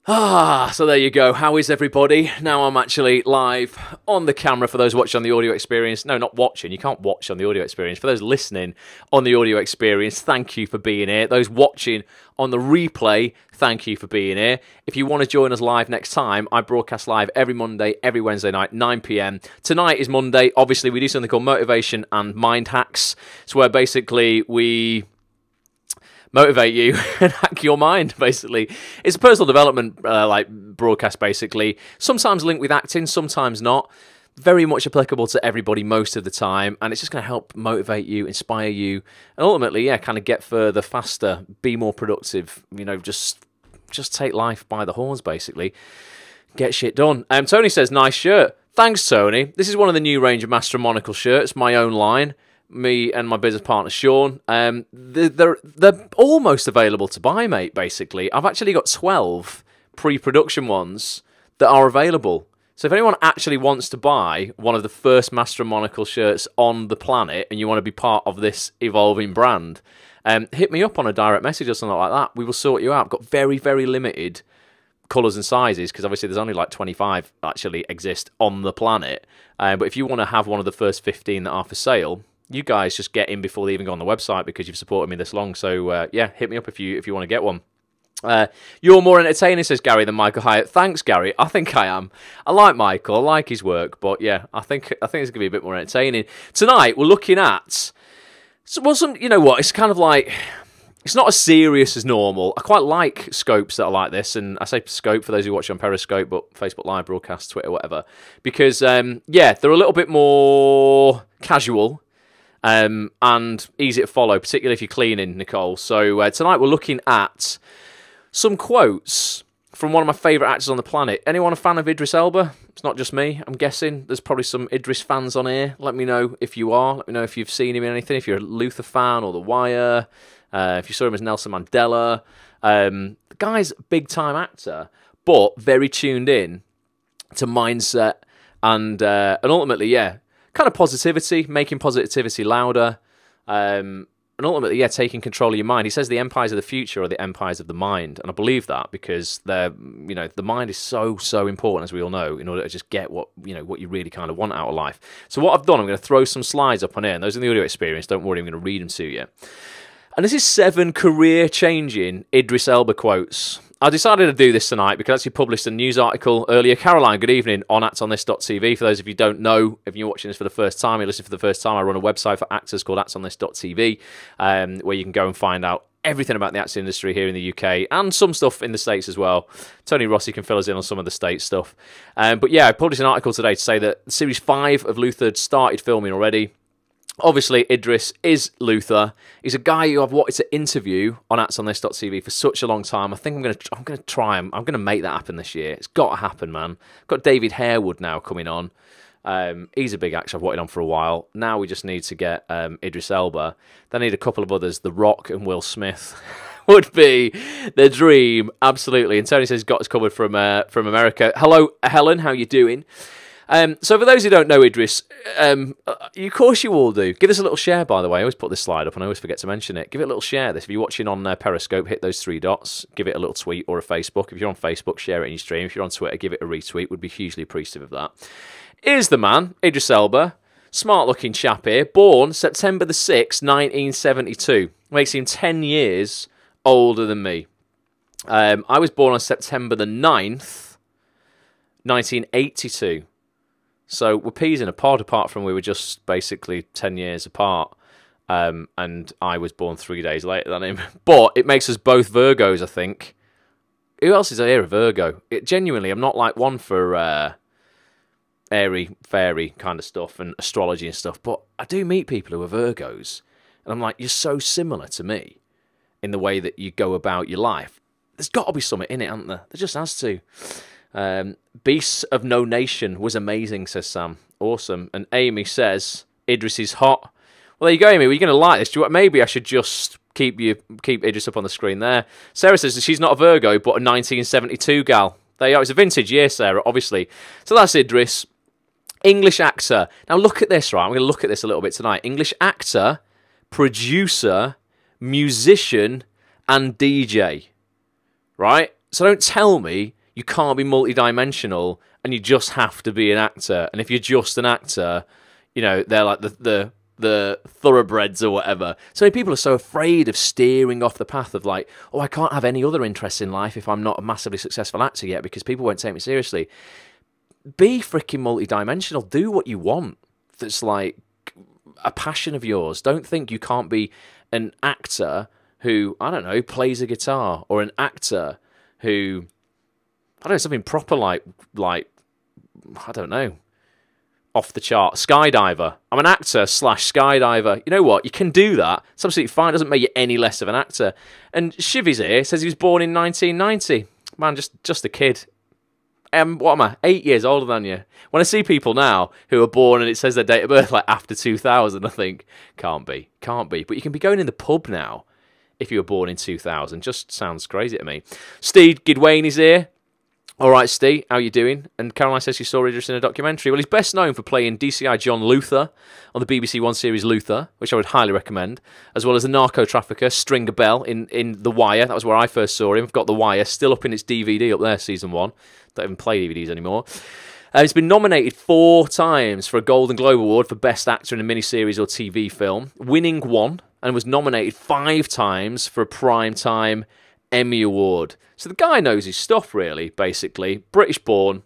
So there you go. How is everybody? Now I'm actually live on the camera for those watching on the audio experience. No, not watching. You can't watch on the audio experience. For those listening on the audio experience, thank you for being here. Those watching on the replay, thank you for being here. If you want to join us live next time, I broadcast live every Monday, every Wednesday night, 9 p.m. Tonight is Monday. Obviously, we do something called Motivation and Mind Hacks. It's where basically we motivate you and hack your mind, basically. It's a personal development broadcast, basically. Sometimes linked with acting, sometimes not. Very much applicable to everybody most of the time, and it's just going to help motivate you, inspire you, and ultimately, yeah, kind of get further, faster, be more productive, you know, just take life by the horns, basically. Get shit done. Tony says, nice shirt. Thanks, Tony. This is one of the new range of Master and Monocle shirts, my own line. Me and my business partner Sean, they're almost available to buy, mate, basically. I've actually got 12 pre-production ones that are available. So if anyone actually wants to buy one of the first Master and Monocle shirts on the planet and you want to be part of this evolving brand, hit me up on a direct message or something like that. We will sort you out. I've got very, very limited colours and sizes because obviously there's only like 25 actually exist on the planet. But if you want to have one of the first 15 that are for sale, you guys just get in before they even go on the website because you've supported me this long. So, yeah, hit me up if you want to get one. You're more entertaining, says Gary, than Michael Hyatt. Thanks, Gary. I think I am. I like Michael. I like his work. But, yeah, I think it's going to be a bit more entertaining. Tonight, we're looking at... you know what? It's kind of like... It's not as serious as normal. I quite like scopes that are like this. And I say scope for those who watch on Periscope, but Facebook Live, broadcast, Twitter, whatever. Because, yeah, they're a little bit more casual. And easy to follow, particularly if you're cleaning, Nicole. So tonight we're looking at some quotes from one of my favourite actors on the planet. Anyone a fan of Idris Elba? It's not just me, I'm guessing. There's probably some Idris fans on here. Let me know if you are. Let me know if you've seen him in anything. If you're a Luther fan or The Wire. If you saw him as Nelson Mandela. The guy's a big-time actor, but very tuned in to mindset and ultimately, yeah, kind of positivity, making positivity louder, and ultimately, yeah, taking control of your mind. He says the empires of the future are the empires of the mind, and I believe that because the mind is so important, as we all know, in order to just get what you really kind of want out of life. So what I've done, I'm going to throw some slides up on here, and those in the audio experience, don't worry, I'm going to read them to you. And this is 7 career-changing Idris Elba quotes. I decided to do this tonight because I actually published a news article earlier. Caroline, good evening, on actsonthis.tv. For those of you who don't know, if you're watching this for the first time, you're listening for the first time, I run a website for actors called actsonthis.tv, where you can go and find out everything about the acting industry here in the UK and some stuff in the States as well. Tony Rossi can fill us in on some of the States stuff. But yeah, I published an article today to say that Series 5 of Luther had started filming already. Obviously, Idris is Luther. He's a guy who I've wanted to interview on actsonthis.tv for such a long time. I think I'm gonna try him. I'm gonna make that happen this year. It's got to happen, man. Got David Harewood now coming on. He's a big actor I've wanted on for a while. Now we just need to get Idris Elba. Then I need a couple of others. The Rock and Will Smith would be the dream, absolutely. And Tony says he's got us covered from America. Hello, Helen. How you doing? So for those who don't know Idris, of course you all do. Give us a little share, by the way. I always put this slide up and I always forget to mention it. Give it a little share. This, if you're watching on Periscope, hit those 3 dots. Give it a little tweet or a Facebook. If you're on Facebook, share it in your stream. If you're on Twitter, give it a retweet. Would be hugely appreciative of that. Here's the man, Idris Elba. Smart-looking chap here. Born September the 6th, 1972. Makes him 10 years older than me. I was born on September the 9th, 1982. So we're peas in a pod, apart from we were just basically 10 years apart. And I was born 3 days later than him. But it makes us both Virgos, I think. Who else is here a Virgo? Genuinely, I'm not like one for airy, fairy kind of stuff and astrology and stuff. But I do meet people who are Virgos. And I'm like, you're so similar to me in the way that you go about your life. There's got to be something in it, hasn't there? There just has to. Beasts of No Nation was amazing, says Sam. Awesome. And Amy says, Idris is hot. Well, there you go, Amy. We're going to like this. Maybe I should just keep Idris up on the screen there. Sarah says that she's not a Virgo, but a 1972 gal. There you go. It's a vintage year, Sarah, obviously. So that's Idris. English actor. Now look at this, right? I'm going to look at this a little bit tonight. English actor, producer, musician, and DJ. Right? So don't tell me you can't be multidimensional, and you just have to be an actor. And if you're just an actor, you know, they're like the thoroughbreds or whatever. So many people are so afraid of steering off the path of like, oh, I can't have any other interests in life if I'm not a massively successful actor yet because people won't take me seriously. Be freaking multidimensional. Do what you want. That's like a passion of yours. Don't think you can't be an actor who, I don't know, plays a guitar, or an actor who, I don't know, something proper like I don't know, off the chart, skydiver. I'm an actor / skydiver. You know what? You can do that. It's absolutely fine. It doesn't make you any less of an actor. And Shivy's here says he was born in 1990. Man, just a kid. What am I? 8 years older than you. When I see people now who are born and it says their date of birth like after 2000, I think, can't be. But you can be going in the pub now if you were born in 2000. Just sounds crazy to me. Steve Gidwayne is here. All right, Steve, how you doing? And Caroline says she saw Idris in a documentary. Well, he's best known for playing DCI John Luther on the BBC One series Luther, which I would highly recommend, as well as the narco trafficker Stringer Bell in The Wire. That was where I first saw him. I've got The Wire still up in its DVD up there, season 1. Don't even play DVDs anymore. He's been nominated 4 times for a Golden Globe Award for Best Actor in a Miniseries or TV Film, winning 1, and was nominated 5 times for a Primetime Emmy Award. So the guy knows his stuff, really, basically. British-born,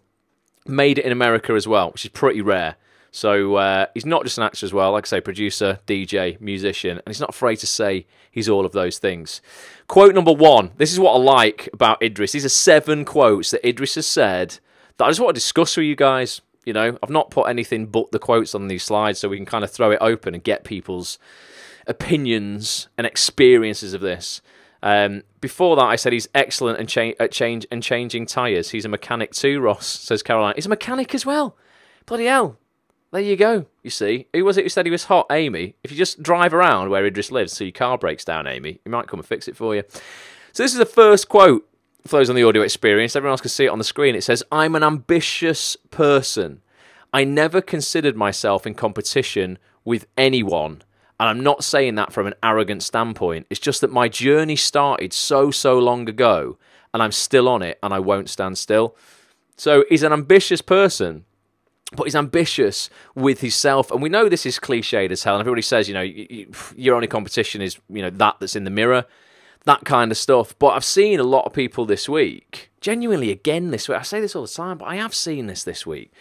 made it in America as well, which is pretty rare. So he's not just an actor as well, like I say, producer, DJ, musician, and he's not afraid to say he's all of those things. Quote number 1. This is what I like about Idris. These are 7 quotes that Idris has said that I just want to discuss with you guys. You know, I've not put anything but the quotes on these slides so we can kind of throw it open and get people's opinions and experiences of this. Before that, I said he's excellent at changing tyres. He's a mechanic too, Ross, says Caroline. He's a mechanic as well. Bloody hell. There you go, you see. Who was it who said he was hot? Amy. If you just drive around where Idris lives so your car breaks down, Amy, he might come and fix it for you. So this is the first quote for those on the audio experience. Everyone else can see it on the screen. It says, I'm an ambitious person. I never considered myself in competition with anyone. And I'm not saying that from an arrogant standpoint. It's just that my journey started so long ago, and I'm still on it, and I won't stand still. So he's an ambitious person, but he's ambitious with himself. And we know this is cliched as hell. And everybody says, you know, your only competition is, you know, that's in the mirror, that kind of stuff. But I've seen a lot of people this week, genuinely again this week. I say this all the time, but I have seen this week.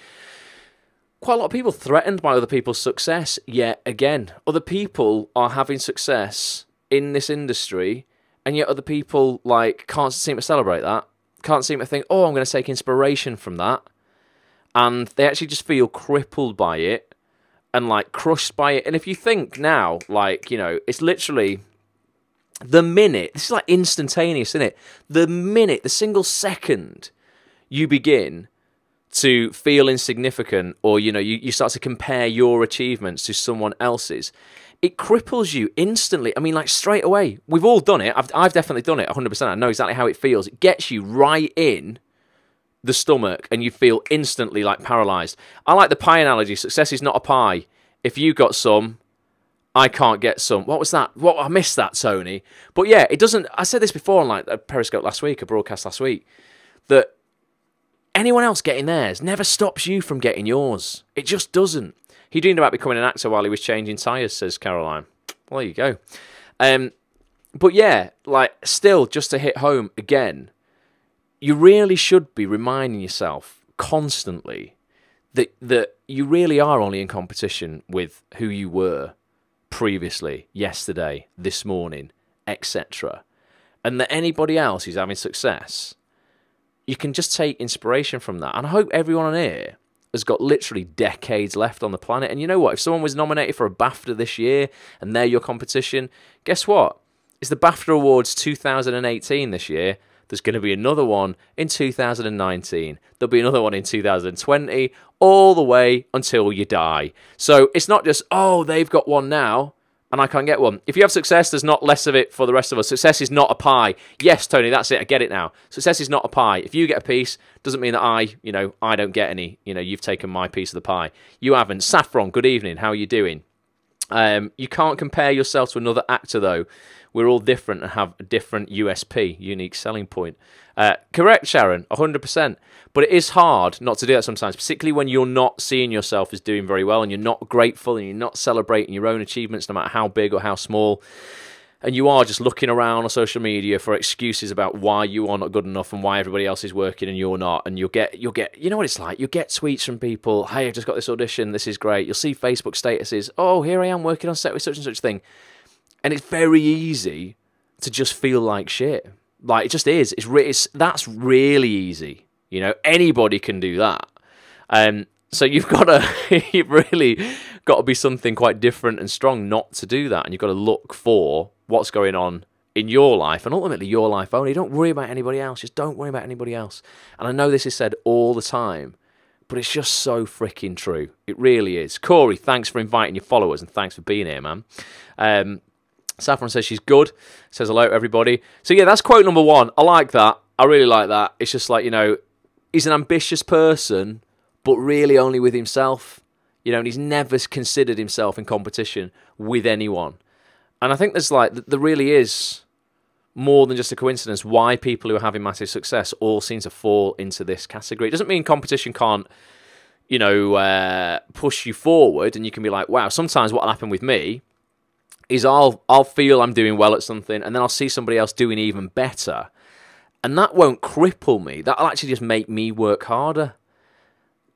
Quite a lot of people threatened by other people's success yet again. Other people are having success in this industry, and yet other people like can't seem to celebrate that. Can't seem to think, oh, I'm going to take inspiration from that. And they actually just feel crippled by it and like crushed by it. And if you think now, like, you know, it's literally the minute, this is like instantaneous, isn't it? The minute, the single second you begin to feel insignificant, or, you know, you start to compare your achievements to someone else's, it cripples you instantly. I mean, like, straight away. We've all done it. I've definitely done it 100%. I know exactly how it feels. It gets you right in the stomach, and you feel instantly, like, paralyzed. I like the pie analogy. Success is not a pie. If you got some, I can't get some. What was that? What, I missed that, Tony. But yeah, it doesn't... I said this before on, like, a Periscope last week, a broadcast last week, that anyone else getting theirs never stops you from getting yours. It just doesn't. He dreamed about becoming an actor while he was changing tyres, says Caroline. Well, there you go. But yeah, like, still, just to hit home again, you really should be reminding yourself constantly that you really are only in competition with who you were previously, yesterday, this morning, etc. And that anybody else who's having success, you can just take inspiration from that. And I hope everyone on here has got literally decades left on the planet. And you know what? If someone was nominated for a BAFTA this year and they're your competition, guess what? It's the BAFTA Awards 2018 this year. There's going to be another one in 2019. There'll be another one in 2020, all the way until you die. So it's not just, oh, they've got one now and I can't get one. If you have success, there's not less of it for the rest of us. Success is not a pie. Yes, Tony, that's it. I get it now. Success is not a pie. If you get a piece, doesn't mean that I don't get any. You know, you've taken my piece of the pie. You haven't. Saffron, good evening. How are you doing? You can't compare yourself to another actor, though. We're all different and have a different USP, unique selling point. Correct, Sharon, 100%. But it is hard not to do that sometimes, particularly when you're not seeing yourself as doing very well and you're not grateful and you're not celebrating your own achievements, no matter how big or how small. And you are just looking around on social media for excuses about why you are not good enough and why everybody else is working and you're not. And you'll get, you know what it's like? You'll get tweets from people, hey, I just got this audition, this is great. You'll see Facebook statuses, oh, here I am working on set with such and such thing. And it's very easy to just feel like shit. Like, it just is. That's really easy. You know, anybody can do that. So you've really got to be something quite different and strong not to do that. And you've got to look for what's going on in your life and ultimately your life only. Don't worry about anybody else. Just don't worry about anybody else. And I know this is said all the time, but it's just so freaking true. It really is. Corey, thanks for inviting your followers and thanks for being here, man. Saffron says she's good. Says hello to everybody. So yeah, that's quote number one. I like that. I really like that. It's just like, you know, he's an ambitious person, but really only with himself. You know, and he's never considered himself in competition with anyone. And I think there really is more than just a coincidence why people who are having massive success all seem to fall into this category. It doesn't mean competition can't, you know, push you forward and you can be like, wow, sometimes what will happen with me is I'll feel I'm doing well at something and then I'll see somebody else doing even better. And that won't cripple me. That'll actually just make me work harder.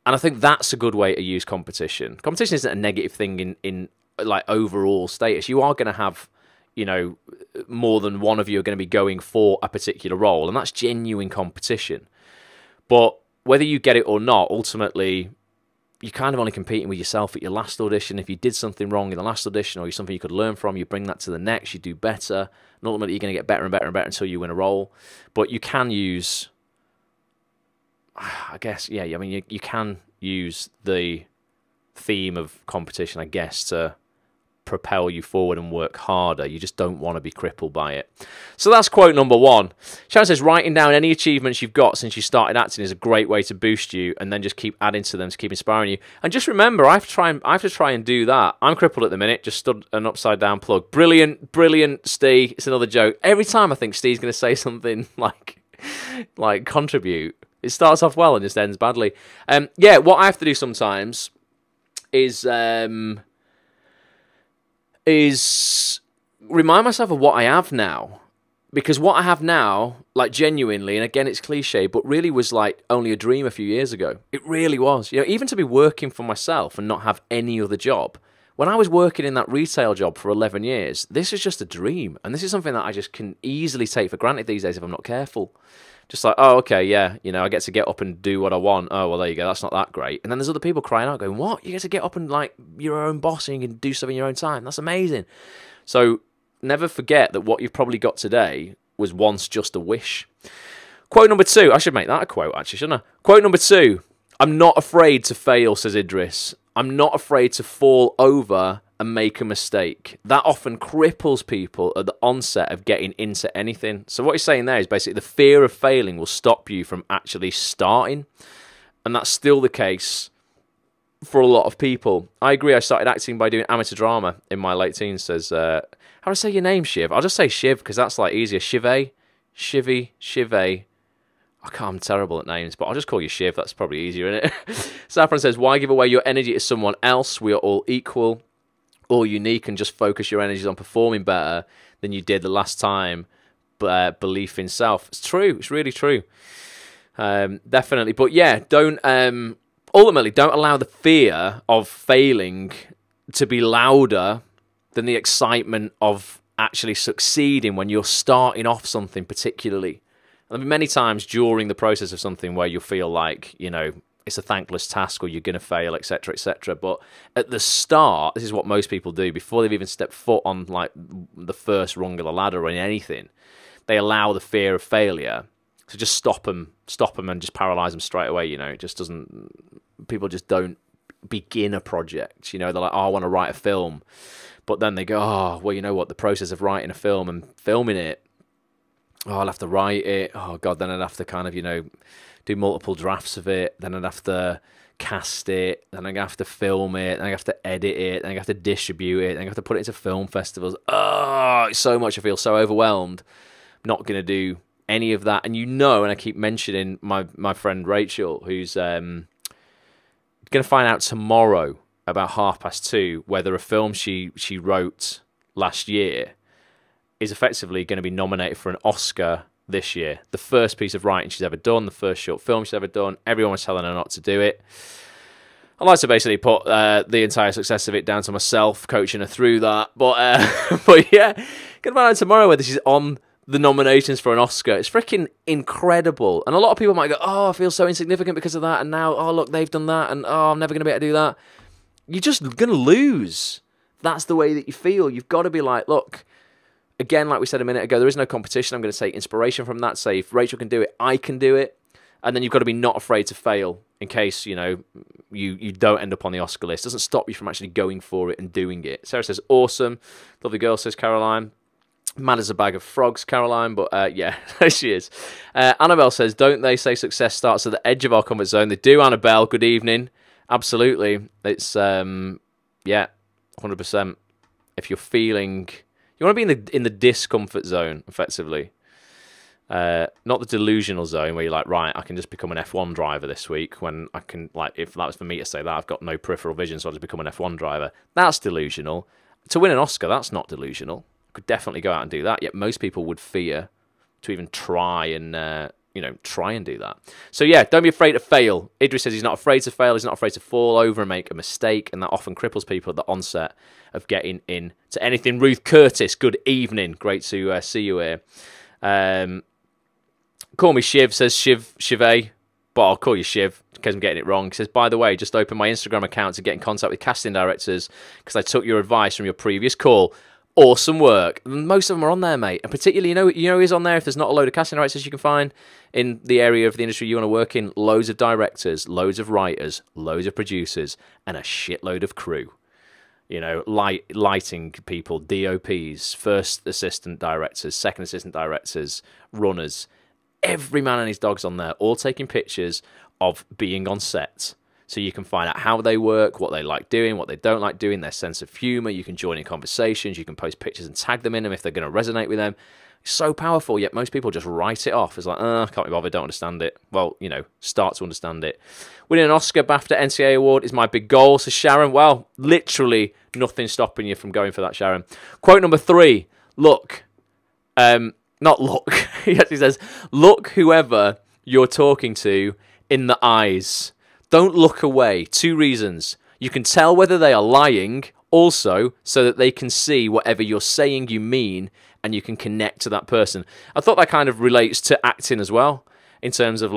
And I think that's a good way to use competition. Competition isn't a negative thing in like overall status. You are going to have, you know, more than one of you are going to be going for a particular role, and that's genuine competition. But whether you get it or not, ultimately, you're kind of only competing with yourself at your last audition. If you did something wrong in the last audition or something you could learn from, you bring that to the next, you do better. And ultimately, you're going to get better and better and better until you win a role. But you can use, I guess, yeah, I mean, you can use the theme of competition, I guess, to propel you forward and work harder. You just don't want to be crippled by it. So that's quote number one. Sharon says, writing down any achievements you've got since you started acting is a great way to boost you and then just keep adding to them to keep inspiring you. And just remember, I have to try and do that. I'm crippled at the minute, just stood an upside down plug. Brilliant, brilliant, Steve. It's another joke. Every time I think Steve's going to say something like contribute, it starts off well and just ends badly. Yeah, what I have to do sometimes is remind myself of what I have now. Because what I have now, like genuinely, and again it's cliche, but really was like only a dream a few years ago. It really was. You know, even to be working for myself and not have any other job. When I was working in that retail job for 11 years, this is just a dream. And this is something that I just can easily take for granted these days if I'm not careful. Just like, oh, okay, yeah, you know, I get to get up and do what I want. Oh, well, there you go. That's not that great. And then there's other people crying out going, what? You get to get up and, like, you're your own boss and you can do stuff in your own time. That's amazing. So never forget that what you've probably got today was once just a wish. Quote number two. I should make that a quote, actually, shouldn't I? Quote number two. I'm not afraid to fail, says Idris. I'm not afraid to fall over and make a mistake. That often cripples people at the onset of getting into anything. So what he's saying there is basically the fear of failing will stop you from actually starting. And that's still the case for a lot of people. I agree. I started acting by doing amateur drama in my late teens, says, how do I say your name, Shiv? I'll just say Shiv because that's like easier. Shivey, Shivey. I'm terrible at names, but I'll just call you Shiv. That's probably easier, isn't it? Saffron says, why give away your energy to someone else? We are all equal, all unique, and just focus your energies on performing better than you did the last time. Belief in self. It's true. It's really true. Definitely. But yeah, ultimately, don't allow the fear of failing to be louder than the excitement of actually succeeding when you're starting off something particularly. There'll be many times during the process of something where you'll feel like, you know, it's a thankless task or you're going to fail, etc., etc. But at the start, this is what most people do before they've even stepped foot on like the first rung of the ladder or in anything. They allow the fear of failure to just stop them and just paralyze them straight away. You know, it just doesn't. People just don't begin a project. You know, they're like, oh, I want to write a film, but then they go, oh, well, you know what? The process of writing a film and filming it. Oh, I'll have to write it. Oh, God, then I'd have to kind of, you know, do multiple drafts of it. Then I'd have to cast it, then I'm going to have to film it, then I'm going to have to edit it, then I'm going to have to distribute it, then I'm going to have to put it into film festivals. Oh, it's so much. I feel so overwhelmed. I'm not going to do any of that. And and I keep mentioning my friend Rachel, who's going to find out tomorrow about 2:30 whether a film she wrote last year is effectively going to be nominated for an Oscar this year. The first piece of writing she's ever done, the first short film she's ever done. Everyone was telling her not to do it. I like to basically put the entire success of it down to myself, coaching her through that. But yeah, going to find out tomorrow whether she's on the nominations for an Oscar. It's freaking incredible. And a lot of people might go, oh, I feel so insignificant because of that. And now, oh, look, they've done that. And oh, I'm never going to be able to do that. You're just going to lose. That's the way that you feel. You've got to be like, look, again, like we said a minute ago, there is no competition. I'm going to take inspiration from that. Say, if Rachel can do it, I can do it. And then you've got to be not afraid to fail in case, you don't end up on the Oscar list. It doesn't stop you from actually going for it and doing it. Sarah says, awesome. Lovely girl, says Caroline. Mad as a bag of frogs, Caroline, but yeah, there she is. Annabelle says, don't they say success starts at the edge of our comfort zone? They do, Annabelle. Good evening. Absolutely. It's, 100%. If you're feeling... You want to be in the discomfort zone, effectively. Not the delusional zone where you're like, right, I can just become an F1 driver this week when I can, like, if that was for me to say that, I've got no peripheral vision, so I'll just become an F1 driver. That's delusional. To win an Oscar, that's not delusional. Could definitely go out and do that, yet most people would fear to even try and do that. So yeah, don't be afraid to fail. Idris says he's not afraid to fail, he's not afraid to fall over and make a mistake, and that often cripples people at the onset of getting into anything. Ruth Curtis, good evening, great to see you here. Call me Shiv, says Shive, but I'll call you Shiv in case I'm getting it wrong. He says, by the way, just open my Instagram account to get in contact with casting directors because I took your advice from your previous call. Awesome work. Most of them are on there, mate. And particularly, you know who's on there if there's not a load of casting directors you can find in the area of the industry you want to work in. Loads of directors, loads of writers, loads of producers, and a shitload of crew. Lighting people, DOPs, first assistant directors, second assistant directors, runners. Every man and his dog's on there, all taking pictures of being on set. So you can find out how they work, what they like doing, what they don't like doing, their sense of humour. You can join in conversations. You can post pictures and tag them in them if they're going to resonate with them. It's so powerful, yet most people just write it off. It's like, I can't be bothered, don't understand it. Well, start to understand it. Winning an Oscar, BAFTA, NCAA award is my big goal. So Sharon, well, literally nothing stopping you from going for that, Sharon. Quote number 3, look. Not look. He actually says, look whoever you're talking to in the eyes. Don't look away. 2 reasons. You can tell whether they are lying, also, so that they can see whatever you're saying you mean, and you can connect to that person. I thought that kind of relates to acting as well, in terms of,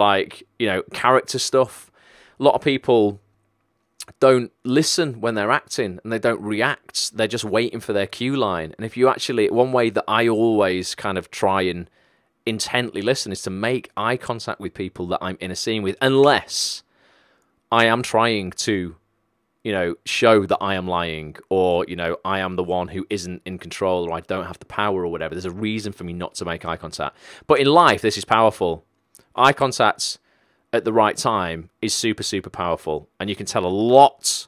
character stuff. A lot of people don't listen when they're acting, and they don't react. They're just waiting for their cue line. And if you actually... One way that I always kind of try and intently listen is to make eye contact with people that I'm in a scene with, unless I am trying to, show that I am lying, or, I am the one who isn't in control, or I don't have the power, or whatever. There's a reason for me not to make eye contact. But in life, this is powerful. Eye contact at the right time is super, super powerful. And you can tell a lot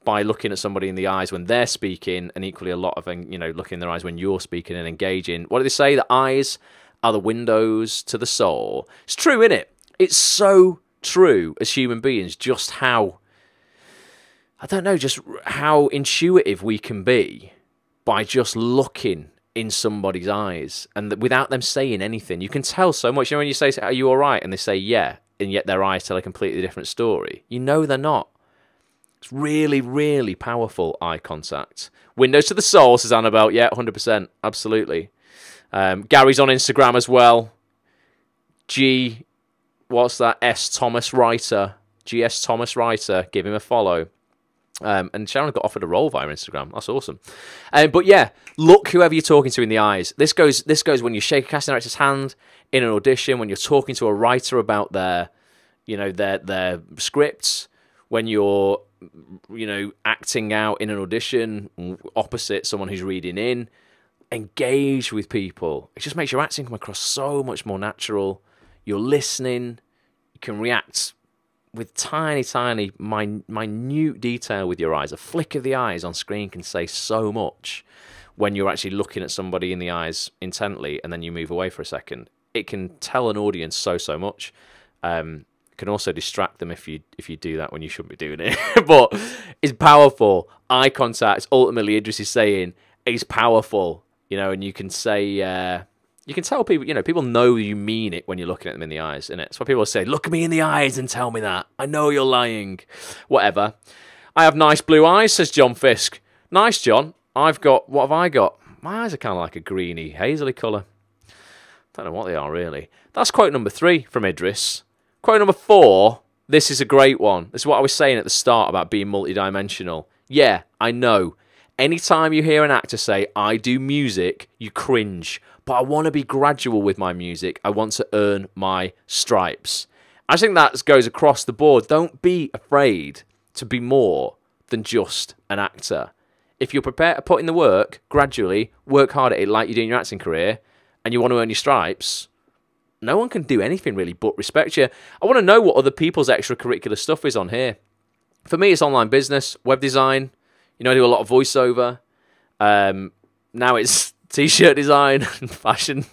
by looking at somebody in the eyes when they're speaking, and equally a lot of, looking in their eyes when you're speaking and engaging. What do they say? The eyes are the windows to the soul. It's true, isn't it? It's so true as human beings, just how, just how intuitive we can be by just looking in somebody's eyes, and without them saying anything. You can tell so much. When you say, are you all right? And they say, yeah, and yet their eyes tell a completely different story. They're not. It's really, really powerful eye contact. Windows to the soul, says Annabelle. Yeah, 100%. Absolutely. Gary's on Instagram as well. What's that? S. Thomas Writer. GS Thomas Writer. Give him a follow. And Sharon got offered a role via Instagram. That's awesome. But yeah, look whoever you're talking to in the eyes. This goes when you shake a casting director's hand in an audition, when you're talking to a writer about their scripts, when you're, acting out in an audition opposite someone who's reading in. Engage with people. It just makes your acting come across so much more natural. You're listening. You can react with tiny, tiny, minute detail with your eyes. A flick of the eyes on screen can say so much when you're actually looking at somebody in the eyes intently and then you move away for a second. It can tell an audience so much. Can also distract them if you do that when you shouldn't be doing it. But it's powerful. Eye contact, ultimately, Idris is saying, is powerful. You know, and you can say, you can tell people, you know, people know you mean it when you're looking at them in the eyes, innit? That's why people say, look at me in the eyes and tell me that. I know you're lying. Whatever. I have nice blue eyes, says John Fisk. Nice, John. What have I got? My eyes are kind of like a greeny, hazily colour. Don't know what they are, really. That's quote number 3 from Idris. Quote number 4, this is a great one. This is what I was saying at the start about being multidimensional. Yeah, I know. Anytime you hear an actor say, I do music, you cringe. But I want to be gradual with my music. I want to earn my stripes. I think that goes across the board. Don't be afraid to be more than just an actor. If you're prepared to put in the work, gradually, work hard at it like you do in your acting career, and you want to earn your stripes, no one can do anything really but respect you. I want to know what other people's extracurricular stuff is on here. For me, it's online business, web design. You know, I do a lot of voiceover. Now it's t-shirt design, fashion,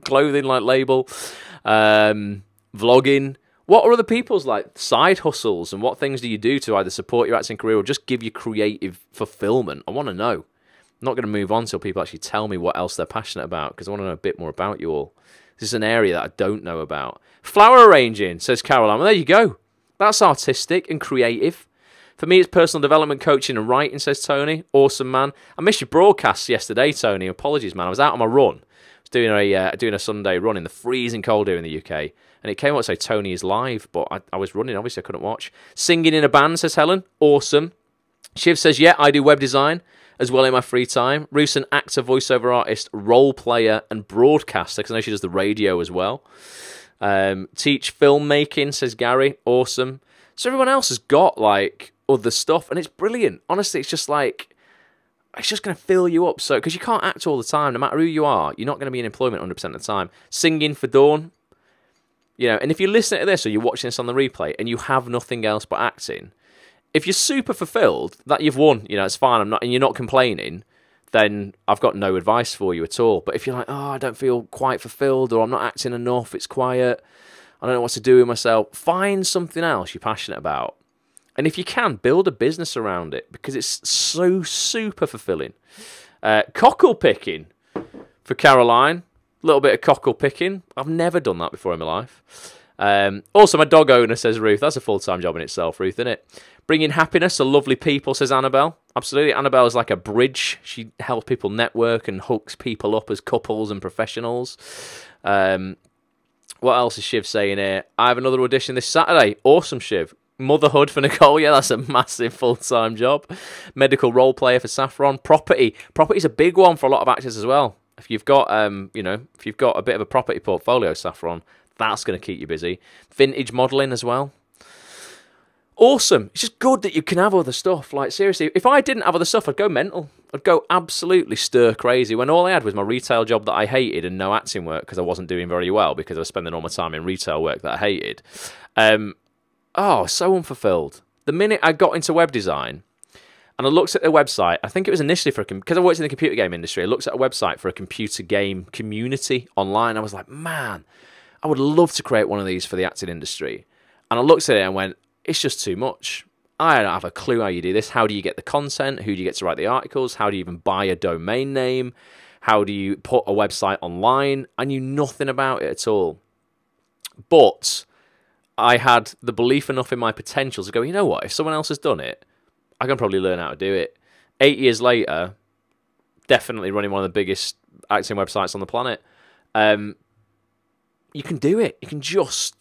clothing like label, vlogging. What are other people's like side hustles, and what things do you do to either support your acting career or just give you creative fulfillment? I want to know. I'm not going to move on till people actually tell me what else they're passionate about, because I want to know a bit more about you all. This is an area that I don't know about. Flower arranging, says Caroline. Well, there you go. That's artistic and creative. For me, it's personal development, coaching and writing, says Tony. Awesome, man. I missed your broadcast yesterday, Tony. Apologies, man. I was out on my run. I was doing a Sunday run in the freezing cold here in the UK. And it came out to say Tony is live, but I was running. Obviously, I couldn't watch. Singing in a band, says Helen. Awesome. Shiv says, yeah, I do web design as well in my free time. Ruth's an actor, voiceover artist, role player, and broadcaster, because I know she does the radio as well. Teach filmmaking, says Gary. Awesome. So everyone else has got, like, other stuff, and it's brilliant. Honestly, it's just like, it's just going to fill you up. So, because you can't act all the time, no matter who you are, you're not going to be in employment 100% of the time. Singing for Dawn. You know, and if you listen to this or you're watching this on the replay and you have nothing else but acting, if you're super fulfilled, that you've won, you know, it's fine, and you're not complaining, then I've got no advice for you at all. But if you're like, oh, I don't feel quite fulfilled, or I'm not acting enough, it's quiet, I don't know what to do with myself, find something else you're passionate about. And if you can, build a business around it, because it's so super fulfilling. Cockle picking for Caroline. A little bit of cockle picking. I've never done that before in my life. Also, my dog owner, says Ruth. That's a full-time job in itself, Ruth, isn't it? Bringing happiness to lovely people, says Annabelle. Absolutely. Annabelle is like a bridge. She helps people network and hooks people up as couples and professionals. What else is Shiv saying here? I have another audition this Saturday. Awesome, Shiv. Motherhood for Nicole. Yeah, that's a massive full-time job. Medical role player for Saffron. Property. Property's a big one for a lot of actors as well. If you've got, if you've got a bit of a property portfolio, Saffron, that's going to keep you busy. Vintage modelling as well. Awesome. It's just good that you can have other stuff. Like, seriously, if I didn't have other stuff, I'd go mental. I'd go absolutely stir crazy when all I had was my retail job that I hated and no acting work because I wasn't doing very well because I was spending all my time in retail work that I hated. So unfulfilled. The minute I got into web design and I looked at their website, I think it was initially because I worked in the computer game industry, I looked at a website for a computer game community online. I was like, man, I would love to create one of these for the acting industry. And I looked at it and went, it's just too much. I don't have a clue how you do this. How do you get the content? Who do you get to write the articles? How do you even buy a domain name? How do you put a website online? I knew nothing about it at all. But I had the belief enough in my potential to go, you know what? If someone else has done it, I can probably learn how to do it. 8 years later, definitely running one of the biggest acting websites on the planet. You can do it. You can just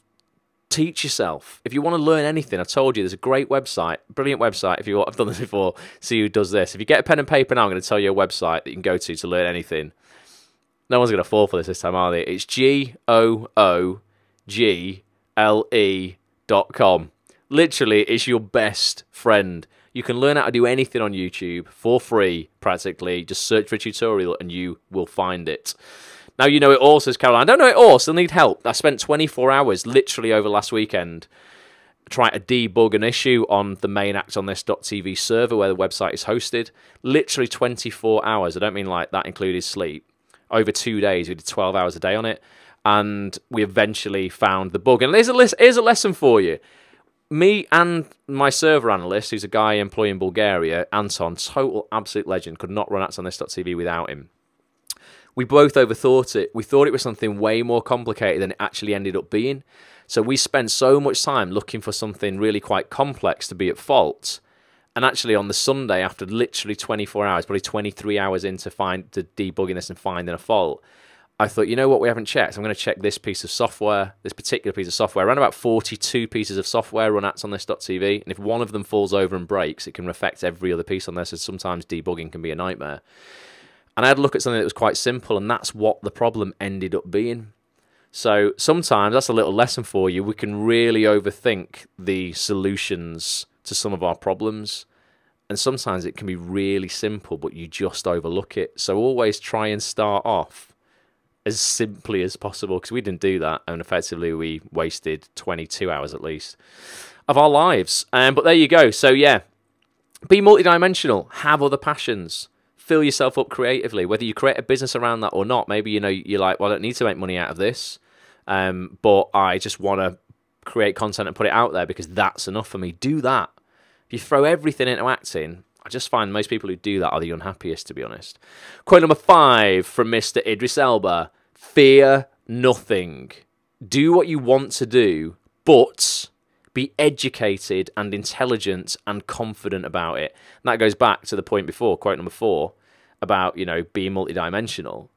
teach yourself. If you want to learn anything, I told you, there's a great website, brilliant website. If I've done this before, see who does this. If you get a pen and paper now, I'm going to tell you a website that you can go to learn anything. No one's going to fall for this time, are they? It's google.com. Literally, it's your best friend. You can learn how to do anything on YouTube for free, practically. Just search for a tutorial and you will find it. Now you know it all, says Caroline. I don't know it all, still need help. I spent 24 hours literally over last weekend try to debug an issue on the main actonthis.tv server where the website is hosted. Literally 24 hours. I don't mean like that included sleep. Over 2 days, we did 12 hours a day on it, and we eventually found the bug. And here's a lesson for you. Me and my server analyst, who's a guy employed in Bulgaria, Anton, total absolute legend, could not run actonthis.tv without him. We both overthought it. We thought it was something way more complicated than it actually ended up being. So we spent so much time looking for something really quite complex to be at fault. And actually on the Sunday, after literally 24 hours, probably 23 hours into debugging this and finding a fault, I thought, you know what, we haven't checked. I'm going to check this piece of software, this particular piece of software. Around about 42 pieces of software run actonthis.tv, and if one of them falls over and breaks, it can affect every other piece on there, so sometimes debugging can be a nightmare. And I had a look at something that was quite simple, and that's what the problem ended up being. So sometimes, that's a little lesson for you, we can really overthink the solutions to some of our problems. And sometimes it can be really simple, but you just overlook it. So always try and start off as simply as possible, because we didn't do that, and effectively we wasted 22 hours at least of our lives. But there you go. So yeah, be multidimensional, have other passions, fill yourself up creatively, whether you create a business around that or not. Maybe, you know, you're like, well, I don't need to make money out of this, but I just want to create content and put it out there because that's enough for me. Do that. If you throw everything into acting, I just find most people who do that are the unhappiest, to be honest. Quote number 5 from Mr. Idris Elba: fear nothing. Do what you want to do, but be educated and intelligent and confident about it. And that goes back to the point before, quote number 4, about, you know, being multidimensional.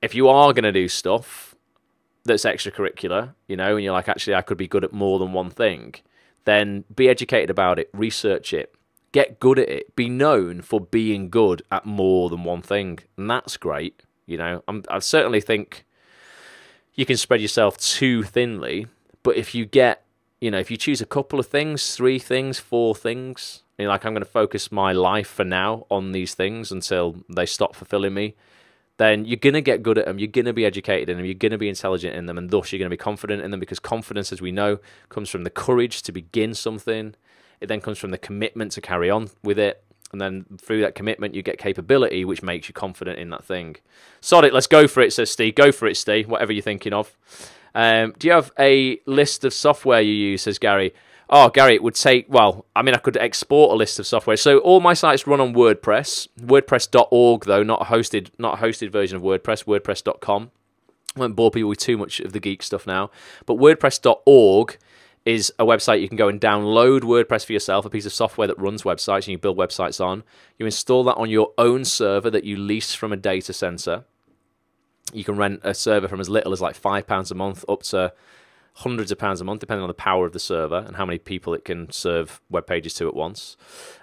If you are going to do stuff that's extracurricular, you know, and you're like, actually, I could be good at more than one thing, then be educated about it, research it, get good at it, be known for being good at more than one thing. And that's great. You know, I certainly think you can spread yourself too thinly, but if you get, you know, if you choose a couple of things, 3 things, 4 things, and you're like, I'm going to focus my life for now on these things until they stop fulfilling me, then you're going to get good at them, you're going to be educated in them, you're going to be intelligent in them, and thus you're going to be confident in them, because confidence, as we know, comes from the courage to begin something. It then comes from the commitment to carry on with it, and then through that commitment you get capability, which makes you confident in that thing. Sod it, let's go for it, says Steve. Go for it, Steve, whatever you're thinking of. Do you have a list of software you use, says Gary? Oh, Gary, it would take, well, I mean, I could export a list of software. So all my sites run on WordPress. WordPress.org, though, not a hosted version of WordPress, WordPress.com. I won't bore people with too much of the geek stuff now. But WordPress.org is a website you can go and download WordPress for yourself, a piece of software that runs websites and you build websites on. You install that on your own server that you lease from a data center. You can rent a server from as little as like £5 a month up to hundreds of pounds a month, depending on the power of the server and how many people it can serve web pages to at once.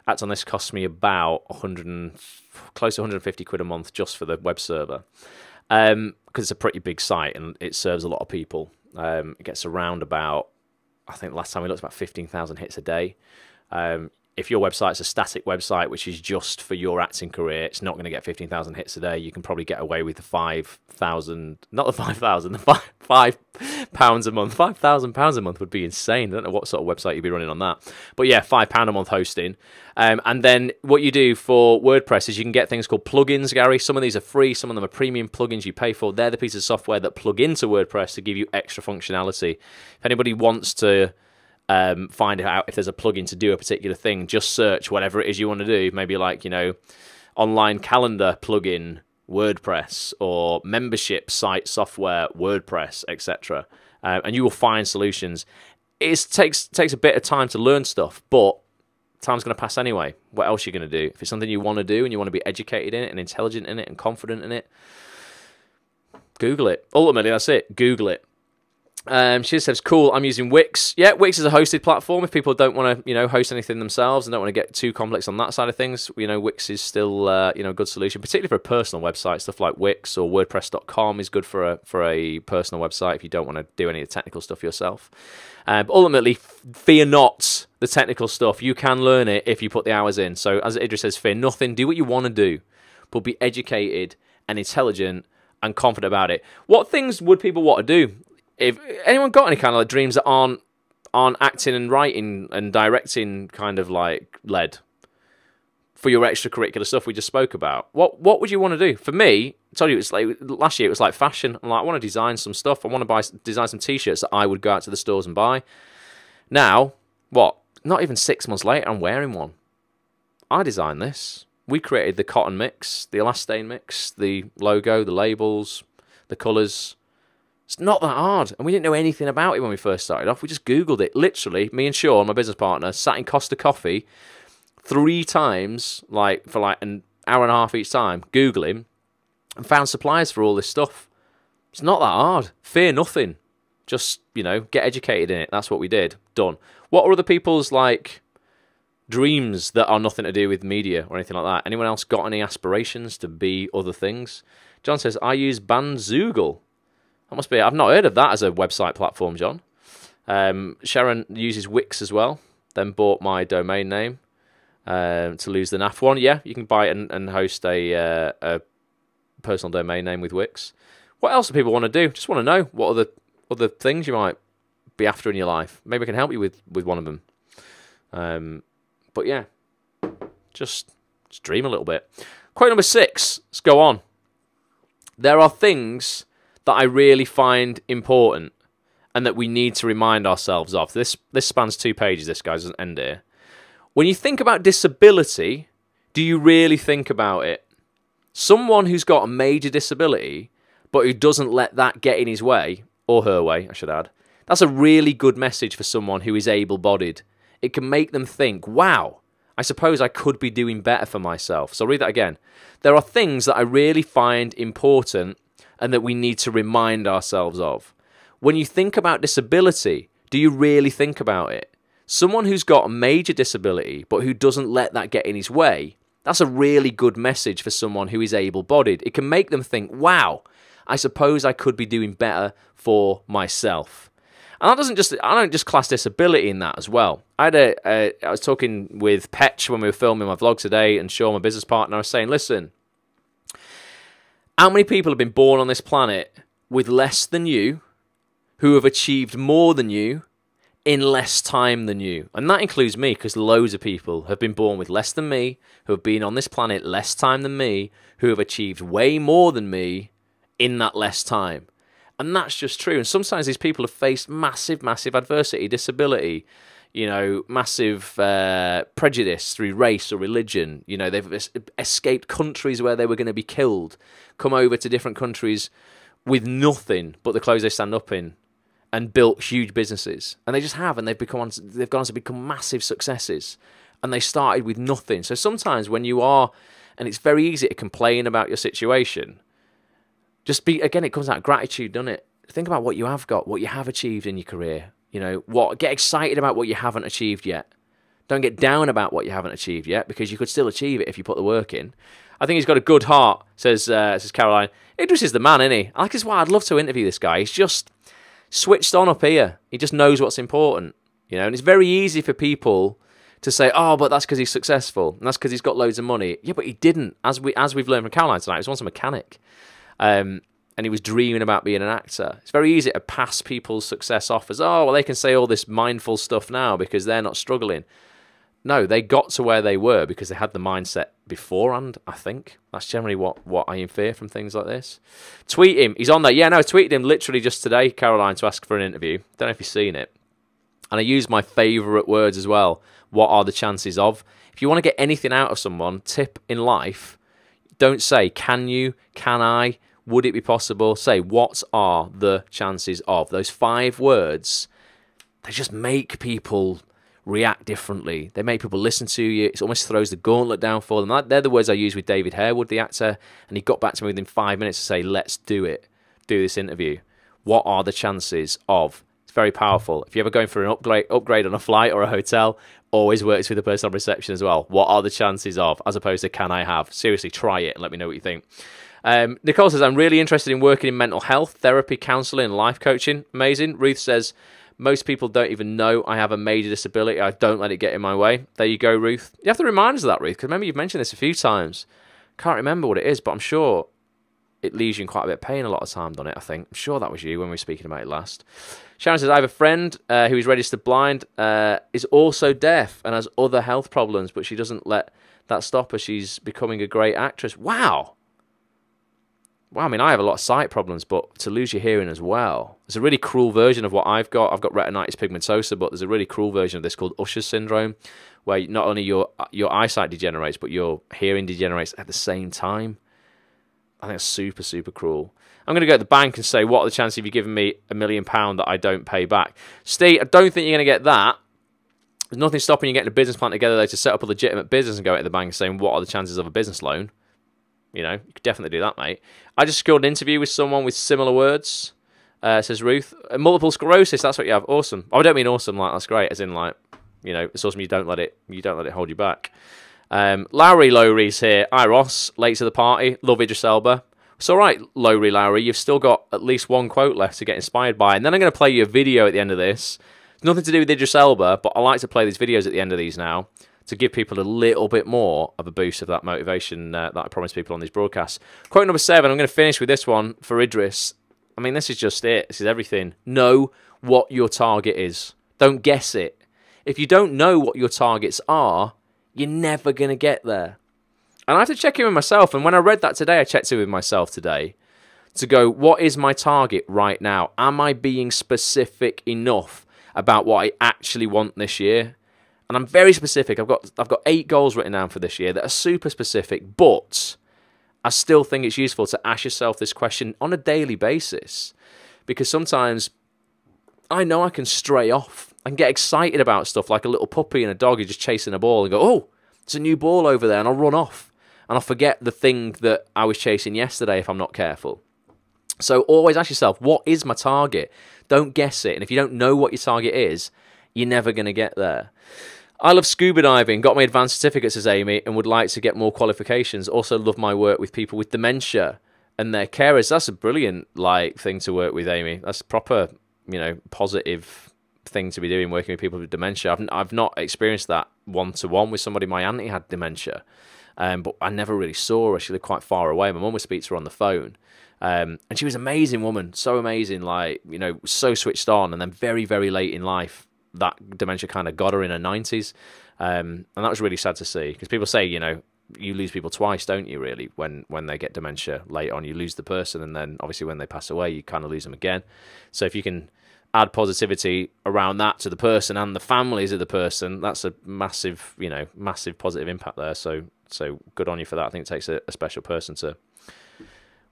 Act on this costs me about close to 150 quid a month just for the web server, because it's a pretty big site and it serves a lot of people. It gets around about, I think last time we looked, about 15,000 hits a day. If your website's a static website, which is just for your acting career, it's not going to get 15,000 hits a day. You can probably get away with the 5,000, not the 5,000, the £5 a month. £5,000 a month would be insane. I don't know what sort of website you'd be running on that. But yeah, £5 a month hosting. And then what you do for WordPress is you can get things called plugins, Gary. Some of these are free. Some of them are premium plugins you pay for. They're the pieces of software that plug into WordPress to give you extra functionality. If anybody wants to find out if there's a plugin to do a particular thing, just search whatever it is you want to do. Maybe like, you know, online calendar plugin, WordPress, or membership site software, WordPress, etc. And you will find solutions. It takes a bit of time to learn stuff, but time's going to pass anyway. What else are you going to do? If it's something you want to do and you want to be educated in it and intelligent in it and confident in it, Google it. Ultimately, that's it. Google it. She says, cool, I'm using Wix. Yeah, Wix is a hosted platform. If people don't want to, you know, host anything themselves and don't want to get too complex on that side of things, you know, Wix is still, you know, a good solution, particularly for a personal website. Stuff like Wix or WordPress.com is good for a personal website if you don't want to do any of the technical stuff yourself. But ultimately, fear not the technical stuff. You can learn it if you put the hours in. So as Idris says, fear nothing. Do what you want to do, but be educated and intelligent and confident about it. What things would people want to do? If anyone got any kind of like dreams that aren't aren't acting and writing and directing kind of like led for your extracurricular stuff we just spoke about? What would you want to do? For me, I told you, it's like last year it was like fashion. I'm like, I want to design some stuff. I want to design some t-shirts that I would go out to the stores and buy. Now, what? Not even 6 months later, I'm wearing one. I designed this. We created the cotton mix, the elastane mix, the logo, the labels, the colours. It's not that hard. And we didn't know anything about it when we first started off. We just Googled it. Literally, me and Sean, my business partner, sat in Costa Coffee 3 times, like for like an hour and a half each time, Googling, and found suppliers for all this stuff. It's not that hard. Fear nothing. Just, you know, get educated in it. That's what we did. Done. What are other people's, like, dreams that are nothing to do with media or anything like that? Anyone else got any aspirations to be other things? John says, I use Bandzoogle. That must be, I've not heard of that as a website platform, John. Sharon uses Wix as well, then bought my domain name to lose the NAF one. Yeah, you can buy it and host a personal domain name with Wix. What else do people want to do? Just want to know what other things you might be after in your life. Maybe I can help you with one of them. But yeah, just dream a little bit. Quote number 6. Let's go on. There are things that I really find important and that we need to remind ourselves of. This spans 2 pages, this guy, doesn't end here. When you think about disability, do you really think about it? Someone who's got a major disability, but who doesn't let that get in his way, or her way, I should add, that's a really good message for someone who is able-bodied. It can make them think, wow, I suppose I could be doing better for myself. So I'll read that again. There are things that I really find important and that we need to remind ourselves of. When you think about disability, do you really think about it? Someone who's got a major disability, but who doesn't let that get in his way, that's a really good message for someone who is able-bodied. It can make them think, wow, I suppose I could be doing better for myself. And that doesn't just, I don't just class disability in that as well. I was talking with Petch when we were filming my vlog today, and Sean, my business partner, I was saying, listen, how many people have been born on this planet with less than you, who have achieved more than you in less time than you? And that includes me, because loads of people have been born with less than me, who have been on this planet less time than me, who have achieved way more than me in that less time. And that's just true. And sometimes these people have faced massive, massive adversity, disability, you know, massive prejudice through race or religion. You know, they've escaped countries where they were going to be killed, come over to different countries with nothing but the clothes they stand up in, and built huge businesses. And they just have, and they've gone on to become massive successes. And they started with nothing. So sometimes when you are, and it's very easy to complain about your situation, just be, again, it comes out of gratitude, doesn't it? Think about what you have got, what you have achieved in your career. You know, get excited about what you haven't achieved yet. Don't get down about what you haven't achieved yet, because you could still achieve it if you put the work in. I think he's got a good heart, says Caroline. Idris is the man, isn't he? Like, I'd love to interview this guy. He's just switched on up here. He just knows what's important, you know. And it's very easy for people to say, oh, but that's because he's successful, and that's because he's got loads of money. Yeah, but he didn't. As we've learned from Caroline tonight, he was once a mechanic. And he was dreaming about being an actor. It's very easy to pass people's success off as, oh, well, they can say all this mindful stuff now because they're not struggling. No, they got to where they were because they had the mindset beforehand, I think. That's generally what I infer from things like this. Tweet him. He's on there. Yeah, no, I tweeted him literally just today, Caroline, to ask for an interview. Don't know if you've seen it. And I used my favourite words as well. What are the chances of? If you want to get anything out of someone, tip in life, don't say, can you, can I, would it be possible? Say, what are the chances of? Those 5 words, they just make people react differently. They make people listen to you. It almost throws the gauntlet down for them. They're the words I used with David Harewood, the actor, and he got back to me within 5 minutes to say, let's do it. Do this interview. What are the chances of? It's very powerful. If you're ever going for an upgrade on a flight or a hotel, always works with the person on reception as well. What are the chances of, as opposed to can I have? Seriously, try it and let me know what you think. Nicole says, I'm really interested in working in mental health, therapy, counselling, and life coaching. Amazing. Ruth says, most people don't even know I have a major disability. I don't let it get in my way. There you go, Ruth. You have to remind us of that, Ruth, because remember, you've mentioned this a few times. Can't remember what it is, but I'm sure it leaves you in quite a bit of pain a lot of time, doesn't it? I think. I'm sure that was you when we were speaking about it last. Sharon says, I have a friend who is registered blind, is also deaf and has other health problems, but she doesn't let that stop her. She's becoming a great actress. Wow. Well, I mean, I have a lot of sight problems, but to lose your hearing as well. There's a really cruel version of what I've got. I've got retinitis pigmentosa, but there's a really cruel version of this called Usher's syndrome, where not only your eyesight degenerates, but your hearing degenerates at the same time. I think it's super, super cruel. I'm going to go to the bank and say, what are the chances of you giving me £1 million that I don't pay back? Steve, I don't think you're going to get that. There's nothing stopping you getting a business plan together though to set up a legitimate business and go to the bank and saying, what are the chances of a business loan? You know, you could definitely do that, mate. I just secured an interview with someone with similar words, says Ruth. Multiple sclerosis, that's what you have. Awesome. I don't mean awesome, like that's great, as in like, you know, it's awesome you don't let it hold you back. Lowry's here. Hi, Ross. Late to the party. Love Idris Elba. It's all right, Lowry. You've still got at least one quote left to get inspired by. And then I'm going to play you a video at the end of this. Nothing to do with Idris Elba, but I like to play these videos at the end of these now to give people a little bit more of a boost of that motivation that I promise people on these broadcasts. Quote number 7. I'm going to finish with this one for Idris. I mean, this is just it. This is everything. Know what your target is. Don't guess it. If you don't know what your targets are, you're never going to get there. And I have to check in with myself. And when I read that today, I checked in with myself today to go, what is my target right now? Am I being specific enough about what I actually want this year? And I'm very specific. I've got 8 goals written down for this year that are super specific, but I still think it's useful to ask yourself this question on a daily basis, because sometimes I know I can stray off and get excited about stuff like a little puppy and a dog who's just chasing a ball and go, oh, there's a new ball over there, and I'll run off. And I'll forget the thing that I was chasing yesterday if I'm not careful. So always ask yourself, what is my target? Don't guess it. And if you don't know what your target is, you're never going to get there. I love scuba diving, got my advanced certificate, says Amy, and would like to get more qualifications. Also love my work with people with dementia and their carers. That's a brilliant thing to work with, Amy. That's proper, positive thing to be doing, working with people with dementia. I've not experienced that one-to-one with somebody. My auntie had dementia, but I never really saw her. She lived quite far away. My mum would speak to her on the phone. And she was an amazing woman, so amazing, so switched on, and then very, very late in life, that dementia kind of got her in her 90s. And that was really sad to see, because people say, you lose people twice, don't you, really, when they get dementia late on. You lose the person, and then obviously when they pass away, you kind of lose them again. So if you can add positivity around that to the person and the families of the person, that's a massive, massive positive impact there. So good on you for that. I think it takes a special person to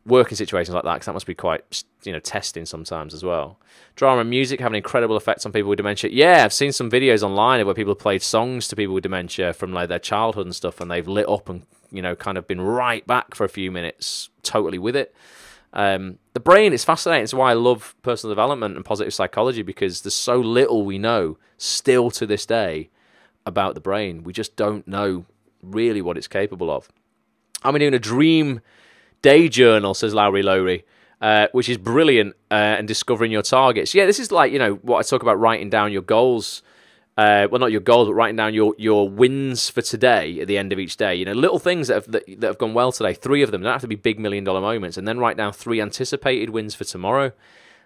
work in situations like that, because that must be quite, testing sometimes as well. Drama and music have an incredible effect on people with dementia. Yeah, I've seen some videos online where people have played songs to people with dementia from their childhood and stuff, and they've lit up and, kind of been right back for a few minutes, totally with it. The brain is fascinating. It's why I love personal development and positive psychology, because there's so little we know still to this day about the brain. We just don't know really what it's capable of. I'm doing a dream day journal, says Lowry, which is brilliant, and discovering your targets. Yeah, this is what I talk about, writing down your goals. Well, not your goals, but writing down your wins for today at the end of each day. Little things that have gone well today. 3 of them. They don't have to be big $1 million moments. And then write down 3 anticipated wins for tomorrow.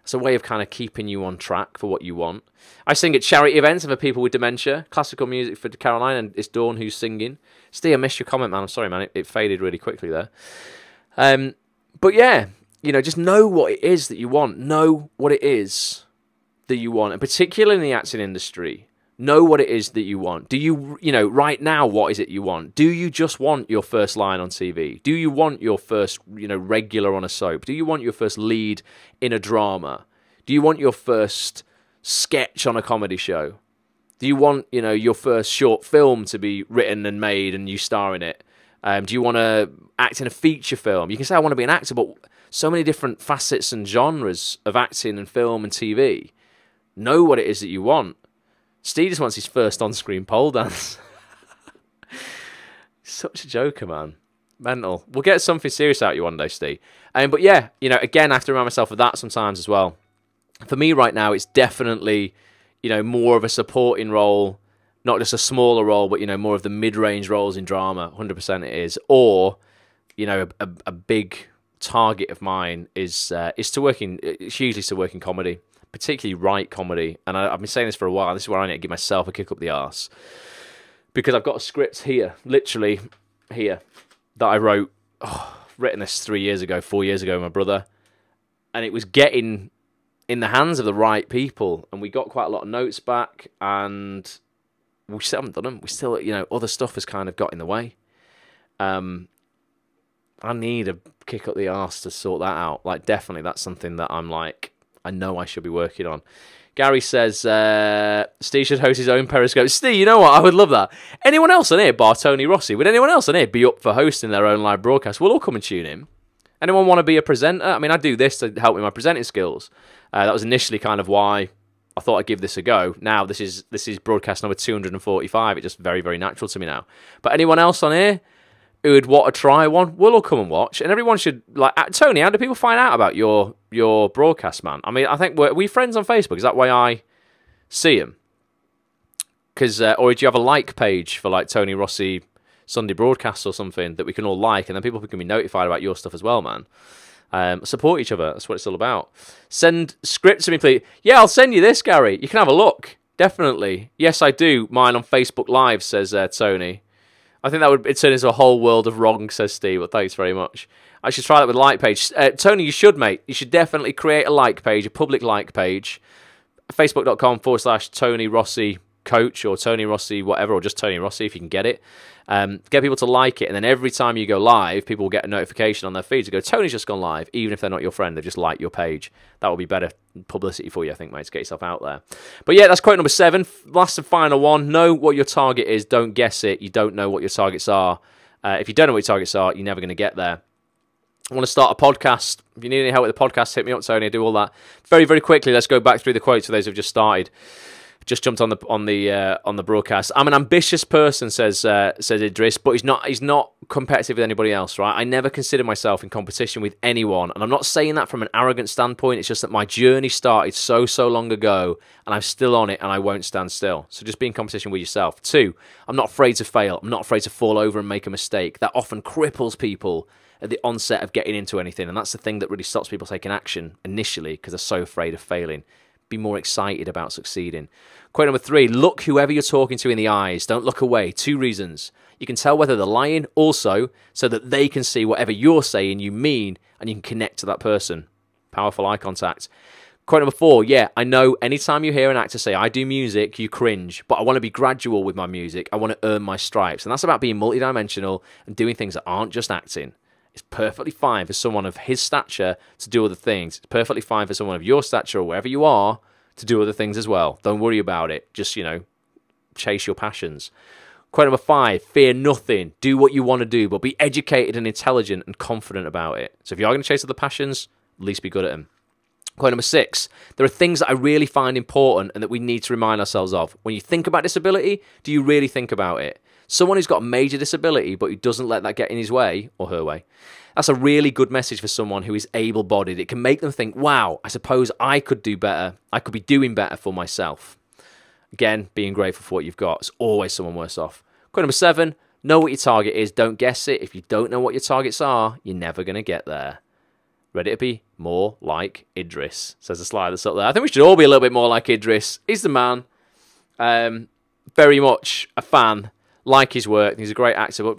It's a way of kind of keeping you on track for what you want. I sing at charity events for people with dementia. Classical music for Caroline, and it's Dawn who's singing. Steve, I missed your comment, man. I'm sorry, man. It faded really quickly there. But yeah, just know what it is that you want. Know what it is that you want. And particularly in the acting industry, know what it is that you want. Do you, right now, what is it you want? Do you just want your first line on TV? Do you want your first, regular on a soap? Do you want your first lead in a drama? Do you want your first sketch on a comedy show? Do you want, your first short film to be written and made and you star in it? Do you want to act in a feature film? You can say, I want to be an actor, but so many different facets and genres of acting and film and TV. Know what it is that you want. Steve just wants his first on-screen pole dance. Such a joker, man. Mental. We'll get something serious out of you one day, Steve. But yeah, again, I have to remind myself of that sometimes as well. For me right now, it's definitely, more of a supporting role. Not just a smaller role, but, more of the mid-range roles in drama. 100% it is. Or, a big target of mine is to work in, it's usually to work in comedy, particularly write comedy. And I've been saying this for a while. This is where I need to give myself a kick up the arse, because I've got a script here, literally here, that I wrote, written this 4 years ago with my brother, and it was getting in the hands of the right people, and we got quite a lot of notes back, and we still haven't done them. We still, other stuff has kind of got in the way. I need a kick up the arse to sort that out. Like, definitely, that's something that I'm like, I know I should be working on. Gary says, Steve should host his own Periscope. Steve, you know what? I would love that. Anyone else on here, bar Tony Rossi? Would anyone else on here be up for hosting their own live broadcast? We'll all come and tune in. Anyone want to be a presenter? I mean, I do this to help with my presenting skills. That was initially kind of why I thought I'd give this a go. Now, this is broadcast number 245. It's just very, very natural to me now. But anyone else on here who would want to try one, we'll all come and watch. And everyone should, like, Tony, how do people find out about your broadcast, man? I mean, I think, are we friends on Facebook? Is that why I see them? Because, or do you have a like page for, like, Tony Rossi Sunday broadcasts or something that we can all like, and then people can be notified about your stuff as well, man? Support each other. That's what it's all about. Send scripts to me, please. Yeah, I'll send you this, Gary. You can have a look. Definitely. Yes, I do. Mine on Facebook Live, says Tony. I think that would turn into a whole world of wrong, says Steve. Well, thanks very much. I should try that with a like page. Tony, you should, mate. You should definitely create a like page, a public like page. Facebook.com/Tony Rossi Coach, or Tony Rossi whatever, or just Tony Rossi if you can get it. Get people to like it, and then every time you go live, people will get a notification on their feed to go, Tony's just gone live, even if they're not your friend. They've just liked your page. That will be better publicity for you, I think, mate, to get yourself out there. But yeah, that's quote number 7. Last and final one. Know what your target is. Don't guess it. You don't know what your targets are. If you don't know what your targets are, you're never going to get there. I want to start a podcast. If you need any help with the podcast, hit me up, Tony. I do all that. Very, very quickly, let's go back through the quotes for those who've just started. Just jumped on the broadcast. I'm an ambitious person, says Idris, but he's not competitive with anybody else, right? I never consider myself in competition with anyone, and I'm not saying that from an arrogant standpoint. It's just that my journey started so long ago, and I'm still on it, and I won't stand still. So just be in competition with yourself. 2, I'm not afraid to fail. I'm not afraid to fall over and make a mistake. That often cripples people at the onset of getting into anything, and that's the thing that really stops people taking action initially, because they're so afraid of failing. Be more excited about succeeding. Quote number 3, look whoever you're talking to in the eyes. Don't look away. 2 reasons. You can tell whether they're lying, also, so that they can see whatever you're saying you mean, and you can connect to that person. Powerful eye contact. Quote number 4, yeah, I know anytime you hear an actor say, I do music, you cringe, but I want to be gradual with my music. I want to earn my stripes. And that's about being multidimensional and doing things that aren't just acting. It's perfectly fine for someone of his stature to do other things. It's perfectly fine for someone of your stature or wherever you are to do other things as well. Don't worry about it. Just, chase your passions. Quote number 5, fear nothing. Do what you want to do, but be educated and intelligent and confident about it. So if you are going to chase other passions, at least be good at them. Quote number 6, there are things that I really find important and that we need to remind ourselves of. When you think about disability, do you really think about it? Someone who's got a major disability but who doesn't let that get in his way or her way, that's a really good message for someone who is able-bodied. It can make them think, wow, I suppose I could do better. I could be doing better for myself. Again, being grateful for what you've got. It's always someone worse off. Quote number 7, know what your target is. Don't guess it. If you don't know what your targets are, you're never going to get there. Ready to be more like Idris, says the slide that's up there. I think we should all be a little bit more like Idris. He's the man. Very much a fan. Like his work. He's a great actor, but,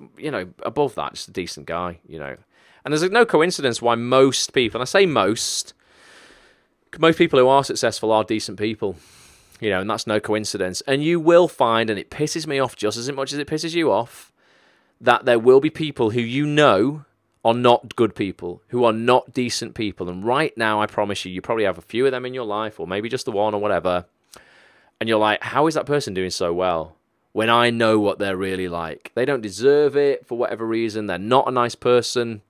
above that, just a decent guy, And there's no coincidence why most people, and I say most people who are successful are decent people, and that's no coincidence. And you will find, and it pisses me off just as much as it pisses you off, that there will be people who are not good people, who are not decent people. And right now, I promise you probably have a few of them in your life, or maybe just the one or whatever. And you're like, how is that person doing so well? When I know what they're really like. They don't deserve it for whatever reason. They're not a nice person.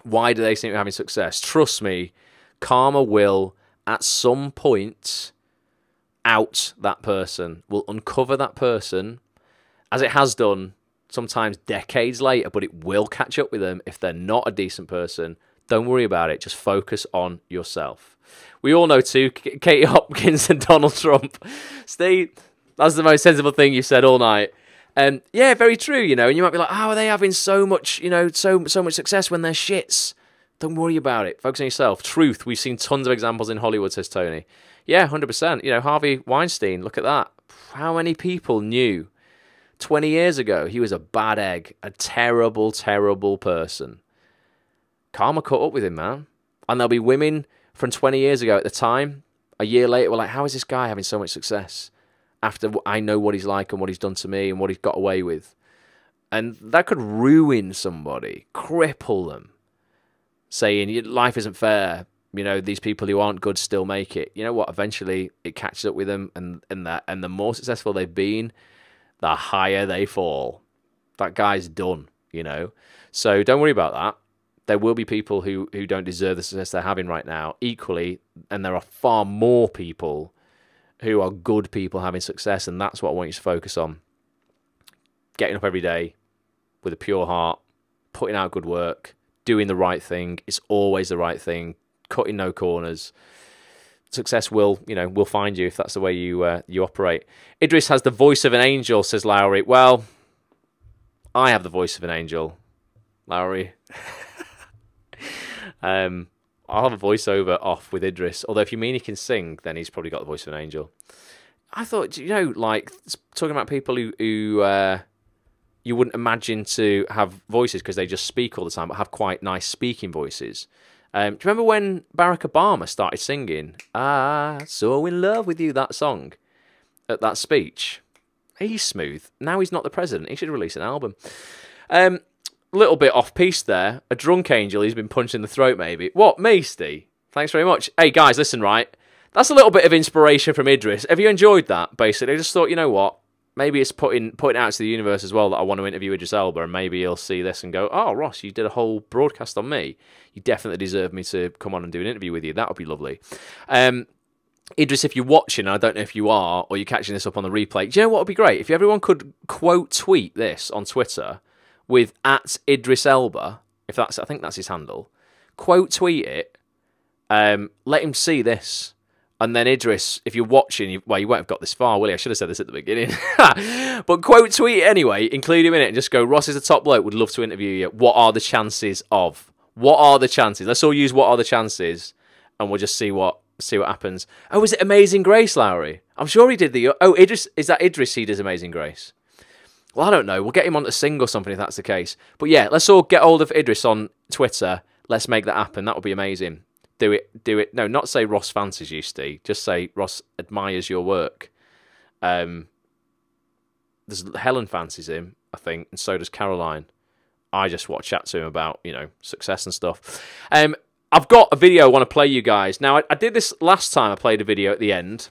Why do they seem to be having success? Trust me, karma will, at some point, out that person. Will uncover that person, as it has done, sometimes decades later, but it will catch up with them if they're not a decent person. Don't worry about it. Just focus on yourself. We all know, too, Katie Hopkins and Donald Trump. Steve, that's the most sensible thing you've said all night. Yeah, very true, and you might be like, how are they having so much, so much success when they're shits? Don't worry about it. Focus on yourself. Truth. We've seen tons of examples in Hollywood, says Tony. Yeah, 100%. You know, Harvey Weinstein, look at that. How many people knew 20 years ago he was a bad egg, a terrible, terrible person? Karma caught up with him, man. And there'll be women from 20 years ago at the time, a year later, were like, how is this guy having so much success after I know what he's like and what he's done to me and what he's got away with? And that could ruin somebody, cripple them, saying life isn't fair. You know, these people who aren't good still make it. You know what? Eventually, it catches up with them, and the more successful they've been, the higher they fall. That guy's done. You know, so don't worry about that. There will be people who don't deserve the success they're having right now. Equally, and there are far more people who are good people having success, and that's what I want you to focus on. Getting up every day with a pure heart, putting out good work, doing the right thing. It's always the right thing. Cutting no corners. Success will find you if that's the way you operate. Idris has the voice of an angel, says Lowry. Well, I have the voice of an angel, Lowry. I'll have a voiceover off with Idris. Although if you mean he can sing, then he's probably got the voice of an angel. I thought, you know, like talking about people who you wouldn't imagine to have voices because they just speak all the time, but have quite nice speaking voices. Do you remember when Barack Obama started singing So In Love With You, that song, at that speech? He's smooth. Now he's not the president. He should release an album. Little bit off-piste there. A drunk angel he's been punched in the throat, maybe. What, me, Steve? Thanks very much. Hey, guys, listen, right? That's a little bit of inspiration from Idris. Have you enjoyed that, basically? I just thought, you know what? Maybe it's putting out to the universe as well that I want to interview Idris Elba, and maybe he'll see this and go, oh, Ross, you did a whole broadcast on me. You definitely deserve me to come on and do an interview with you. That would be lovely. Idris, if you're watching, I don't know if you are, or you're catching this up on the replay, do you know what would be great? If everyone could quote tweet this on Twitter with @Idris Elba, I think that's his handle, quote tweet it, let him see this. And then Idris, if you're watching, you won't have got this far, will you? I should have said this at the beginning. But quote tweet it anyway, include him in it, and just go, Ross is a top bloke, would love to interview you. What are the chances of? What are the chances? Let's all use what are the chances, and we'll just see what happens. Oh, was it Amazing Grace, Lowry? I'm sure he did Idris, is that Idris he does Amazing Grace? Well, I don't know. We'll get him on to sing or something if that's the case. But yeah, let's all get hold of Idris on Twitter. Let's make that happen. That would be amazing. Do it. No, not say Ross fancies you, Steve. Just say Ross admires your work. Helen fancies him, I think, and so does Caroline. I just want to chat to him about, success and stuff. I've got a video I want to play you guys. Now, I did this last time I played a video at the end,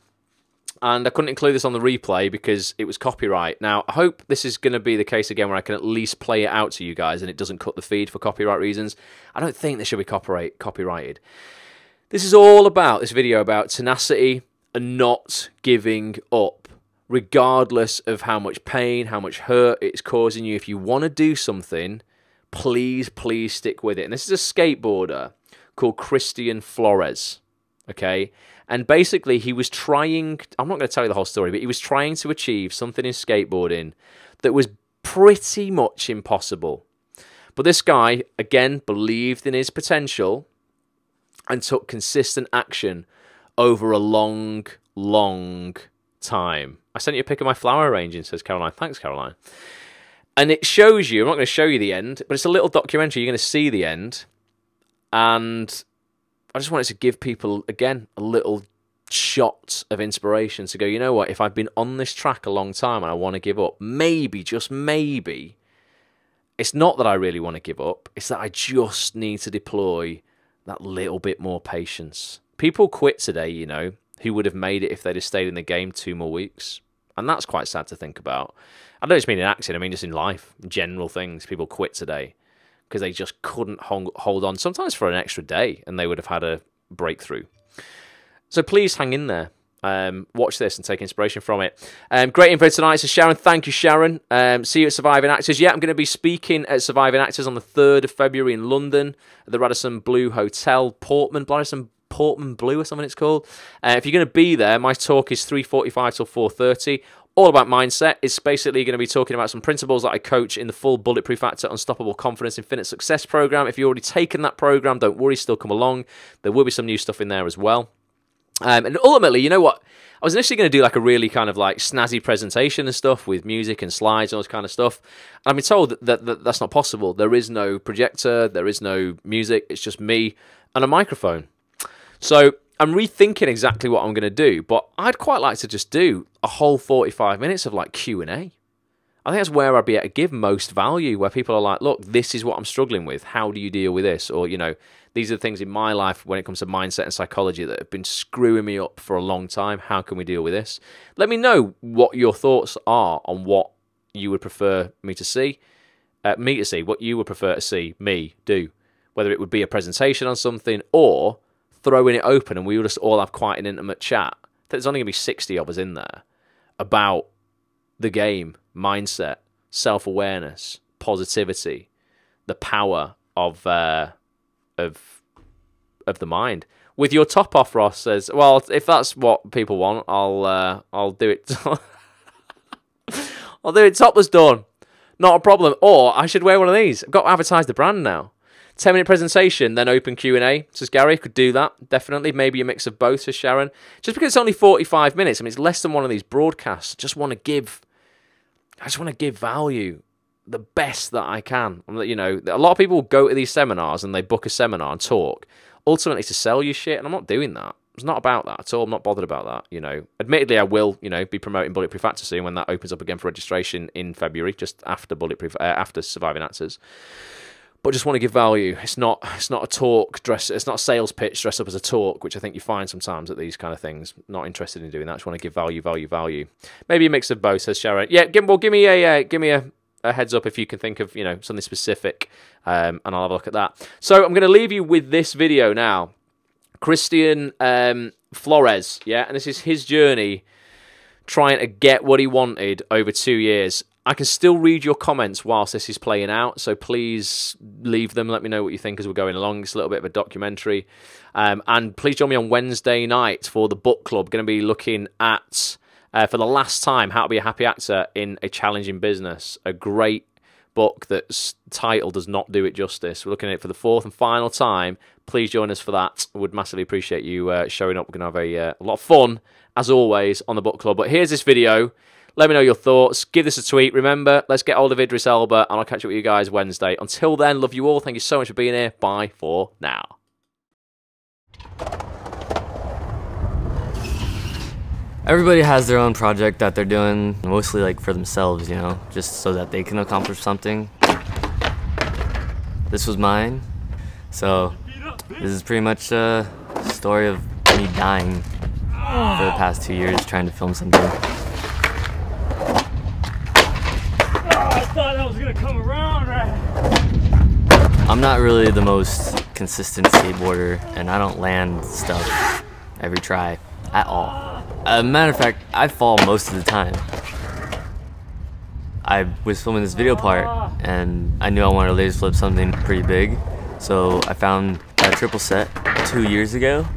and I couldn't include this on the replay because it was copyright. Now, I hope this is going to be the case again where I can at least play it out to you guys and it doesn't cut the feed for copyright reasons. I don't think this should be copyrighted. This is all about, this video about tenacity and not giving up, regardless of how much pain, how much hurt it's causing you. If you want to do something, please stick with it. And this is a skateboarder called Christian Flores, okay? And basically he was trying, I'm not going to tell you the whole story, but he was trying to achieve something in skateboarding that was pretty much impossible. But this guy, again, believed in his potential and took consistent action over a long time. I sent you a pic of my flower arranging, says Caroline. Thanks, Caroline. And it shows you, I'm not going to show you the end, but it's a little documentary. You're going to see the end. And I just wanted to give people, again, a little shot of inspiration to go, you know what, if I've been on this track a long time and I want to give up, maybe, just maybe, it's not that I really want to give up, it's that I just need to deploy that little bit more patience. People quit today, who would have made it if they'd have stayed in the game 2 more weeks. And that's quite sad to think about. I don't just mean in acting, I mean just in life, general things. People quit today because they just couldn't hold on, sometimes for an extra day, and they would have had a breakthrough. So please hang in there. Watch this and take inspiration from it. Great info tonight, says Sharon. Thank you, Sharon. See you at Surviving Actors. Yeah, I'm going to be speaking at Surviving Actors on the 3rd of February in London at the Radisson Blu Hotel, Radisson Portman Blue or something it's called. If you're going to be there, my talk is 3:45 till 4:30. all about mindset. It's basically going to be talking about some principles that I coach in the full Bulletproof Actor Unstoppable Confidence Infinite Success program. If you've already taken that program, don't worry, still come along. There will be some new stuff in there as well. And ultimately, you know what? I was initially going to do like a really kind of like snazzy presentation and stuff with music and slides and all this kind of stuff. And I've been told that that's not possible. There is no projector, there is no music. It's just me and a microphone. So I'm rethinking exactly what I'm going to do, but I'd quite like to just do a whole 45 minutes of like Q&A. I think that's where I'd be able to give most value, where people are like, look, this is what I'm struggling with. How do you deal with this? Or, you know, these are the things in my life when it comes to mindset and psychology that have been screwing me up for a long time. How can we deal with this? Let me know what your thoughts are on what you would prefer me to see, what you would prefer to see me do, whether it would be a presentation on something or throwing it open and we will just all have quite an intimate chat. There's only going to be 60 of us in there about the game, mindset, self-awareness, positivity, the power of the mind. With your top off, Ross says, well, if that's what people want, I'll do it. I'll do it topless, Dawn. Not a problem. Or I should wear one of these. I've got to advertise the brand now. 10-minute presentation, then open Q&A. Says Gary, could do that, definitely. Maybe a mix of both, says Sharon. Just because it's only 45 minutes, I mean, it's less than one of these broadcasts. I just want to give value, the best that I can. You know, a lot of people go to these seminars and they book a seminar and talk, ultimately to sell you shit, and I'm not doing that. It's not about that at all. I'm not bothered about that, you know. Admittedly, I will, you know, be promoting Bulletproof Actor soon when that opens up again for registration in February, just after after Surviving Actors. But just want to give value. It's not a talk dress. It's not a sales pitch dressed up as a talk, which I think you find sometimes at these kind of things. Not interested in doing that. Just want to give value. Maybe a mix of both, says Sharon. Yeah, give me a heads up if you can think of, you know, something specific, and I'll have a look at that. So I'm going to leave you with this video now. Christian Flores, yeah, and this is his journey trying to get what he wanted over 2 years. I can still read your comments whilst this is playing out, so please leave them. Let me know what you think as we're going along. It's a little bit of a documentary. And please join me on Wednesday night for the book club. Going to be looking at, for the last time, How to Be a Happy Actor in a Challenging Business. A great book that's title does not do it justice. We're looking at it for the fourth and final time. Please join us for that. I would massively appreciate you showing up. We're going to have a lot of fun, as always, on the book club. But here's this video. Let me know your thoughts. Give this a tweet. Remember, let's get hold of Idris Elba, and I'll catch up with you guys Wednesday. Until then, love you all. Thank you so much for being here. Bye for now. Everybody has their own project that they're doing, mostly like for themselves, you know, just so that they can accomplish something. This was mine, so this is pretty much a story of me dying for the past 2 years trying to film something. I thought that was gonna come around, right? I'm not really the most consistent skateboarder, and I don't land stuff every try at all. Matter of fact, I fall most of the time. I was filming this video part, and I knew I wanted to laser flip something pretty big, so I found that triple set 2 years ago.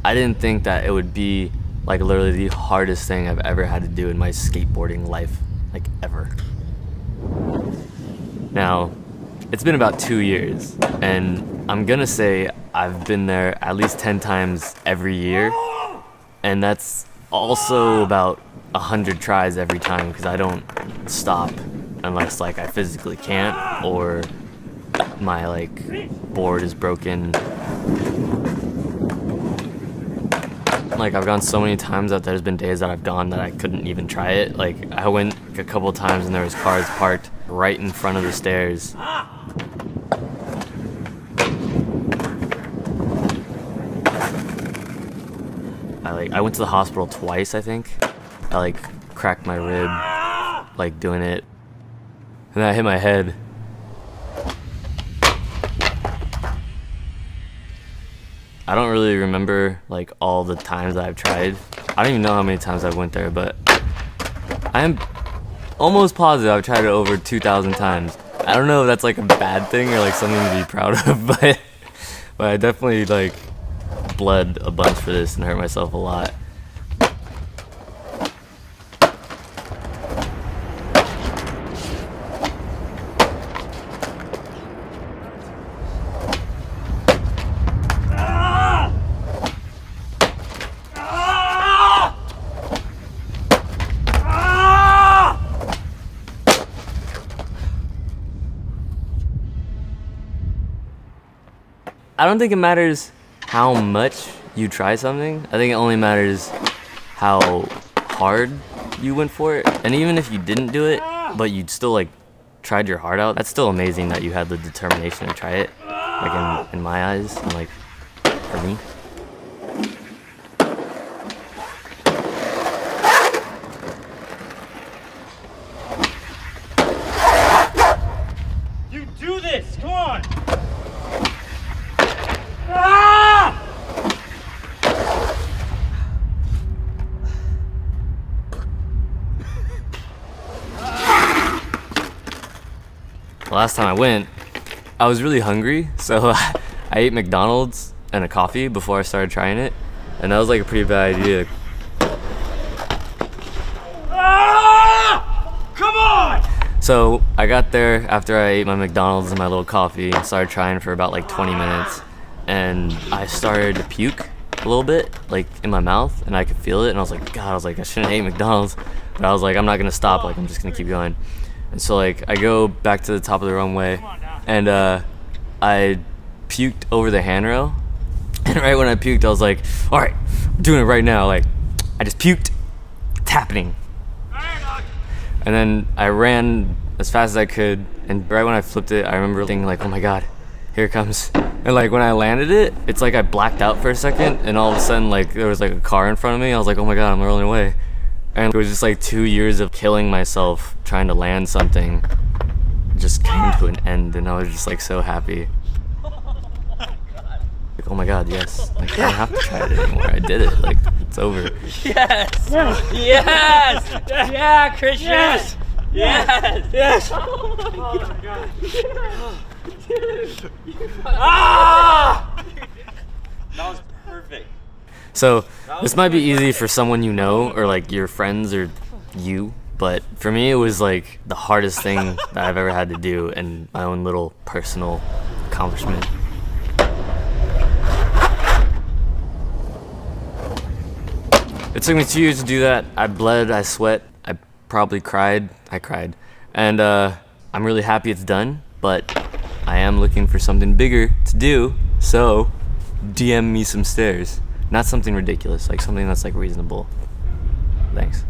I didn't think that it would be like literally the hardest thing I've ever had to do in my skateboarding life, like ever. Now, it's been about 2 years, and I'm gonna say I've been there at least 10 times every year, and that's also about 100 tries every time, because I don't stop unless like I physically can't or my like board is broken. Like, I've gone so many times that there's been days that I've gone that I couldn't even try it. Like, I went a couple of times and there was cars parked right in front of the stairs. I went to the hospital twice, I think. I like cracked my rib, like doing it. And then I hit my head. I don't really remember like all the times that I've tried. I don't even know how many times I went there, but I am almost positive I've tried it over 2,000 times. I don't know if that's like a bad thing or like something to be proud of, but I definitely like bled a bunch for this and hurt myself a lot. I don't think it matters how much you try something. I think it only matters how hard you went for it. And even if you didn't do it, but you still like tried your heart out, that's still amazing that you had the determination to try it. Like in my eyes, and like for me. You do this! Come on! Ah! The last time I went, I was really hungry, so I ate McDonald's and a coffee before I started trying it, and that was like a pretty bad idea. Ah! Come on! So I got there after I ate my McDonald's and my little coffee and started trying for about like 20 minutes, and I started to puke a little bit, like in my mouth, and I could feel it, and I was like, God, I was like, I shouldn't eat McDonald's, but I was like, I'm not gonna stop, like I'm just gonna keep going. And so like I go back to the top of the runway, and I puked over the handrail, and right when I puked I was like, all right, I'm doing it right now. Like I just puked, it's happening. And then I ran as fast as I could, and right when I flipped it, I remember thinking like, oh my God, here it comes. And like when I landed it, it's like I blacked out for a second, and all of a sudden like there was like a car in front of me. I was like, oh my God, I'm rolling away. And it was just like 2 years of killing myself trying to land something just came to an end, and I was just like so happy. Like, oh my God, yes. Like, I don't have to try it anymore. I did it. Like, it's over. Yes! Yes! Yeah, Christian! Yes! Yes! Yes! Oh my God. Ah! That was perfect. So, this might be easy for someone you know, or like your friends or you, but for me it was like the hardest thing that I've ever had to do, and my own little personal accomplishment. It took me 2 years to do that. I bled, I sweat, I probably cried. I cried. And I'm really happy it's done, but I am looking for something bigger to do, so DM me some stairs. Not something ridiculous, like something that's like reasonable. Thanks.